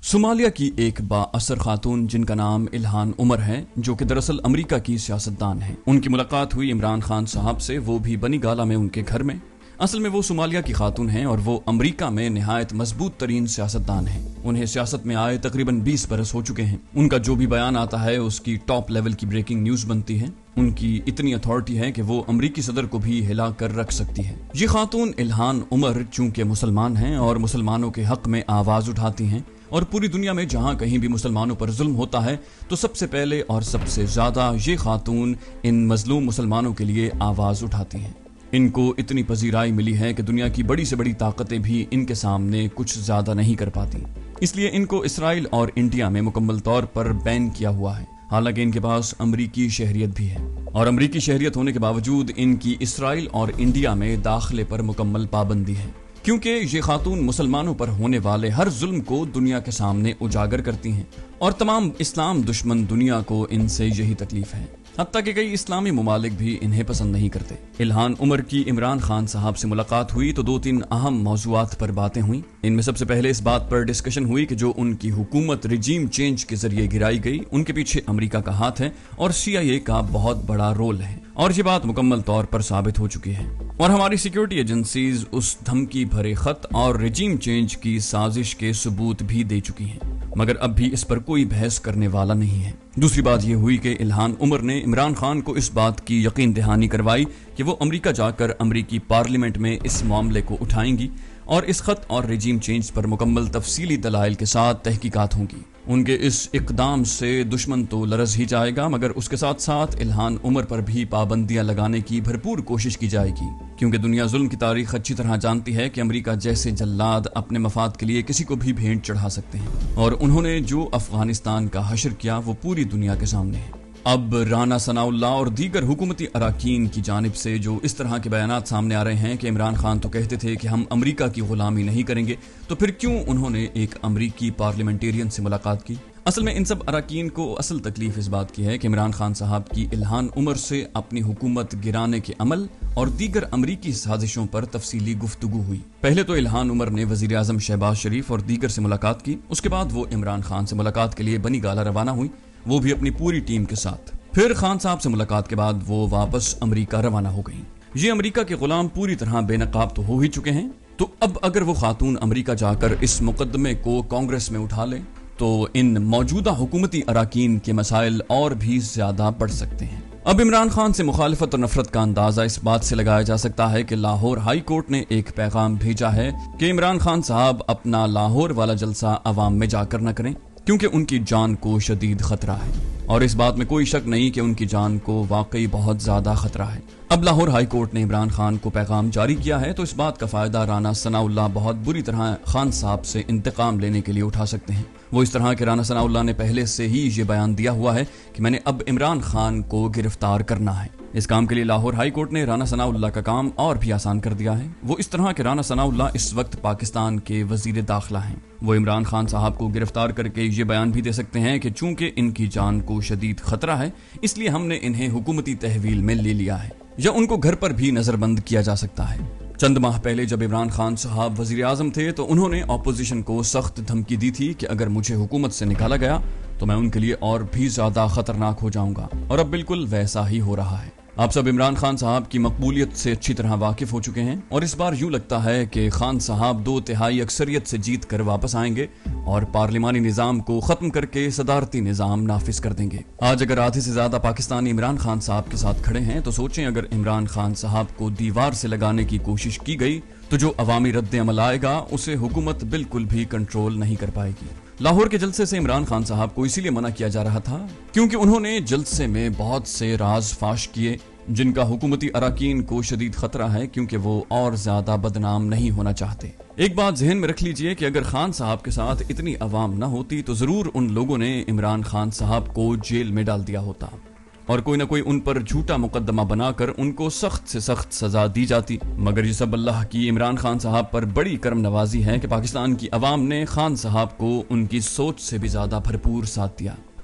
Somalia کی ایک بااثر خاتون جن کا نام الہان عمر ہے، جو کہ دراصل امریکہ کی سیاستدان ہیں، ان کی ملاقات ہوئی عمران خان صاحب سے، وہ بھی بنی گالا میں ان کے گھر میں۔ اصل میں وہ صومالیہ کی خاتون ہیں اور وہ امریکہ میں نہایت مضبوط ترین سیاستدان ہیں۔ انہیں سیاست میں آئے تقریباً 20 برس ہو چکے ہیں۔ ان کا جو بھی بیان آتا ہے اس کی ٹاپ لیول کی بریکنگ نیوز بنتی ہے۔ ان کی اتنی اتھارٹی ہے کہ وہ امریکی صدر کو بھی ہلا کر رکھ سکتی ہے۔ یہ خاتون الہان عمر چونکہ مسلمان ہیں اور مسلمانوں کے حق میں آواز اٹھاتی ہیں، اور پوری دنیا میں جہاں کہیں بھی مسلمانوں پر ظلم ہوتا ہے تو سب سے پہلے اور سب سے زیادہ یہ خاتون ان مظلوم مسلمانوں کے لیے آواز اٹھاتی ہیں۔ ان کو اتنی پذیرائی ملی ہے کہ دنیا کی بڑی سے بڑی طاقتیں بھی ان کے سامنے کچھ زیادہ نہیں کر پاتی، اس لیے ان کو اسرائیل اور انڈیا میں مکمل طور پر بین کیا ہوا ہے۔ حالانکہ ان کے پاس امریکی شہریت بھی ہے، اور امریکی شہریت ہونے کے باوجود ان کی اسرائیل اور انڈیا میں داخلے پر مکمل پابندی ہے، کیونکہ یہ خاتون مسلمانوں پر ہونے والے ہر ظلم کو دنیا کے سامنے اجاگر کرتی ہیں، اور تمام اسلام دشمن دنیا کو ان سے یہی تکلیف ہے، حتیٰ کہ کئی اسلامی ممالک بھی انہیں پسند نہیں کرتے۔ الہان عمر کی عمران خان صاحب سے ملاقات ہوئی تو 2-3 اہم موضوعات پر باتیں ہوئیں۔ ان میں سب سے پہلے اس بات پر ڈسکشن ہوئی کہ جو ان کی حکومت رجیم چینج کے ذریعے گرائی گئی، ان کے پیچھے امریکہ کا ہاتھ ہے اور CIA کا بہت بڑا رول ہے، اور یہ بات مکمل طور پر ثابت ہو چکی ہے، اور ہماری سیکیورٹی ایجنسیز اس دھمکی بھرے خط اور رجیم چینج کی سازش کے ثبوت بھی دے چکی ہیں، مگر اب بھی اس پر کوئی بحث کرنے والا نہیں ہے۔ دوسری بات یہ ہوئی کہ الہان عمر نے عمران خان کو اس بات کی یقین دہانی کروائی کہ وہ امریکہ جا کر امریکی پارلیمنٹ میں اس معاملے کو اٹھائیں گی، اور اس خط اور رجیم چینج پر مکمل تفصیلی دلائل کے ساتھ تحقیقات ہوں گی۔ ان کے اس اقدام سے دشمن تو لرز ہی جائے گا، مگر اس کے ساتھ ساتھ الہان عمر پر بھی پابندیاں لگانے کی بھرپور کوشش کی جائے گی، کیونکہ دنیا ظلم کی تاریخ اچھی طرح جانتی ہے کہ امریکہ جیسے جلاد اپنے مفاد کے لیے کسی کو بھی بھینٹ چڑھا سکتے ہیں، اور انہوں نے جو افغانستان کا حشر کیا وہ پوری دنیا کے سامنے ہے۔ اب رانا ثناء اللہ اور دیگر حکومتی اراکین کی جانب سے جو اس طرح کے بیانات سامنے آ رہے ہیں کہ عمران خان تو کہتے تھے کہ ہم امریکہ کی غلامی نہیں کریں گے، تو پھر کیوں انہوں نے ایک امریکی پارلیمنٹیرین سے ملاقات کی؟ اصل میں ان سب اراکین کو اصل تکلیف اس بات کی ہے کہ عمران خان صاحب کی الہان عمر سے اپنی حکومت گرانے کے عمل اور دیگر امریکی سازشوں پر تفصیلی گفتگو ہوئی۔ پہلے تو الہان عمر نے وزیر اعظم شہباز شریف اور دیگر سے ملاقات کی، اس کے بعد وہ عمران خان سے ملاقات کے لیے بنی گالا روانہ ہوئی، وہ بھی اپنی پوری ٹیم کے ساتھ۔ پھر خان صاحب سے ملاقات کے بعد وہ واپس امریکہ روانہ ہو گئیں۔ یہ امریکہ کے غلام پوری طرح بے نقاب تو ہو ہی چکے ہیں، تو اب اگر وہ خاتون امریکہ جا کر اس مقدمے کو کانگریس میں اٹھا لیں تو ان موجودہ حکومتی اراکین کے مسائل اور بھی زیادہ بڑھ سکتے ہیں۔ اب عمران خان سے مخالفت اور نفرت کا اندازہ اس بات سے لگایا جا سکتا ہے کہ لاہور ہائی کورٹ نے ایک پیغام بھیجا ہے کہ عمران خان صاحب اپنا لاہور والا جلسہ عوام میں جا کر نہ کریں، کیونکہ ان کی جان کو شدید خطرہ ہے، اور اس بات میں کوئی شک نہیں کہ ان کی جان کو واقعی بہت زیادہ خطرہ ہے۔ اب لاہور ہائی کورٹ نے عمران خان کو پیغام جاری کیا ہے تو اس بات کا فائدہ رانا ثناء اللہ بہت بری طرح خان صاحب سے انتقام لینے کے لیے اٹھا سکتے ہیں۔ وہ اس طرح کہ رانا ثناء اللہ نے پہلے سے ہی یہ بیان دیا ہوا ہے کہ میں نے اب عمران خان کو گرفتار کرنا ہے۔ اس کام کے لیے لاہور ہائی کورٹ نے رانا ثناء اللہ کا کام اور بھی آسان کر دیا ہے۔ وہ اس طرح کہ رانا ثناء اللہ اس وقت پاکستان کے وزیر داخلہ ہیں۔ وہ عمران خان صاحب کو گرفتار کر کے یہ بیان بھی دے سکتے ہیں کہ چونکہ ان کی جان کو شدید خطرہ ہے، اس لیے ہم نے انہیں حکومتی تحویل میں لے لیا ہے، یا ان کو گھر پر بھی نظر بند کیا جا سکتا ہے۔ چند ماہ پہلے جب عمران خان صاحب وزیر اعظم تھے تو انہوں نے اپوزیشن کو سخت دھمکی دی تھی کہ اگر مجھے حکومت سے نکالا گیا تو میں ان کے لیے اور بھی زیادہ خطرناک ہو جاؤں گا، اور اب بالکل ویسا ہی ہو رہا ہے۔ آپ سب عمران خان صاحب کی مقبولیت سے اچھی طرح واقف ہو چکے ہیں، اور اس بار یوں لگتا ہے کہ خان صاحب 2/3 اکثریت سے جیت کر واپس آئیں گے اور پارلیمانی نظام کو ختم کر کے صدارتی نظام نافذ کر دیں گے۔ آج اگر آدھے سے زیادہ پاکستانی عمران خان صاحب کے ساتھ کھڑے ہیں تو سوچیں اگر عمران خان صاحب کو دیوار سے لگانے کی کوشش کی گئی تو جو عوامی رد عمل آئے گا اسے حکومت بالکل بھی کنٹرول نہیں کر پائے گی۔ لاہور کے جلسے سے عمران خان صاحب کو اسی لیے منع کیا جا رہا تھا کیونکہ انہوں نے جلسے میں بہت سے راز فاش کیے جن کا حکومتی اراکین کو شدید خطرہ ہے، کیونکہ وہ اور زیادہ بدنام نہیں ہونا چاہتے۔ ایک بات ذہن میں رکھ لیجئے کہ اگر خان صاحب کے ساتھ اتنی عوام نہ ہوتی تو ضرور ان لوگوں نے عمران خان صاحب کو جیل میں ڈال دیا ہوتا، اور کوئی نہ کوئی ان پر جھوٹا مقدمہ بنا کر ان کو سخت سے سخت سزا دی جاتی، مگر یہ سب اللہ کی عمران خان صاحب پر بڑی کرم نوازی ہے کہ پاکستان کی عوام نے خان صاحب کو ان کی سوچ سے بھی زیادہ بھرپور ساتھ دیا۔